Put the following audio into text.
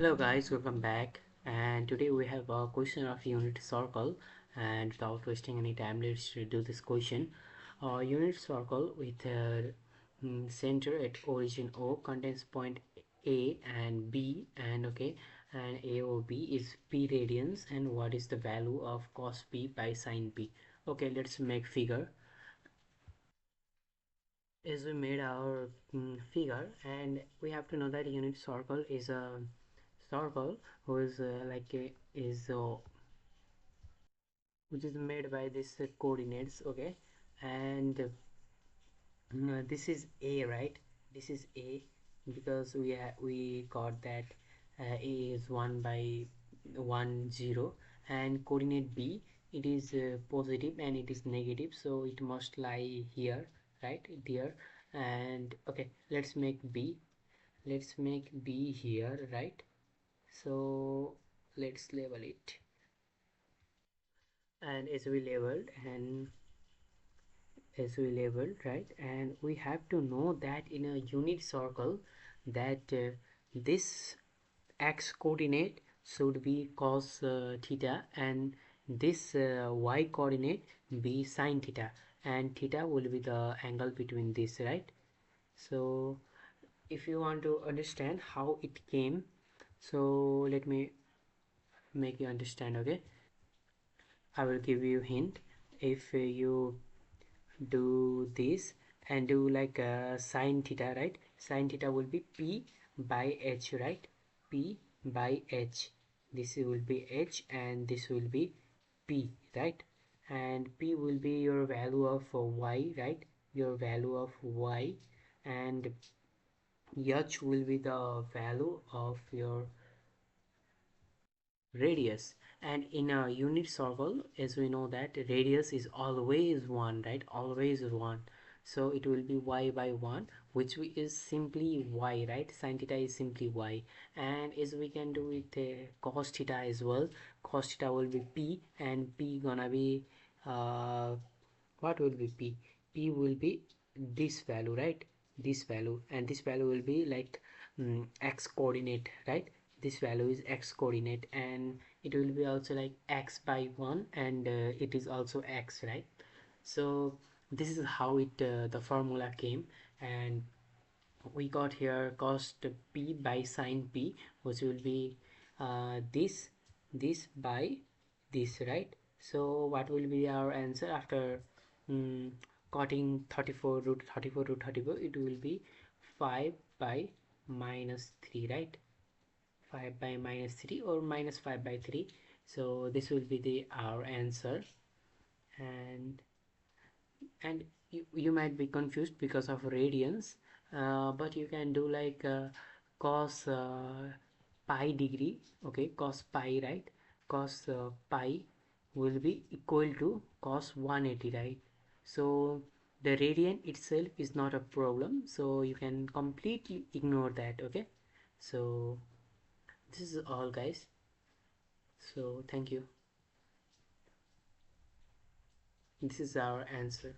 Hello guys, welcome back, and today we have a question of unit circle. And without wasting any time, let's do this question. Unit circle with a center at origin O contains point A and B, and and AOB is P radians, and what is the value of cos P by sin P? Okay, let's make figure. As we made our figure, and we have to know that unit circle is a circle who is which is made by this coordinates. Okay, and this is A, right? This is A because we got that A is 1 by 1 0, and coordinate B, it is positive and it is negative, so it must lie here, right there. And okay, let's make B here, right? So let's label it, and as we labeled, right? And we have to know that in a unit circle that this x coordinate should be cos theta, and this y coordinate be sine theta, and theta will be the angle between this, right? So if you want to understand how it came, so let me make you understand. Okay, I will give you hint. If you do this and do like sine theta, right? Sine theta will be P by H, right? P by H. This will be H and this will be P, right? And P will be your value of Y, right? Your value of Y, and H will be the value of your radius. And in a unit circle, as we know that radius is always 1, right? Always 1. So it will be y by 1, which is simply y, right? Sin theta is simply y. And as we can do with cos theta as well, cos theta will be p, and p gonna be what will be p? P will be this value, right? This value, and this value will be like x coordinate, right? This value is x coordinate, and it will be also like x by 1, and it is also x, right? So this is how it the formula came, and we got here cos p by sine p, which will be this by this, right? So what will be our answer after um, cutting 34 root 34? It will be 5 by minus 3, right? 5 by minus 3 or minus 5 by 3. So this will be the our answer. and and you might be confused because of radians, but you can do like cos pi degree. Okay, cos pi, right? Cos pi will be equal to cos 180, right? So the radian itself is not a problem, so you can completely ignore that. Okay, so this is all, guys. So thank you. This is our answer.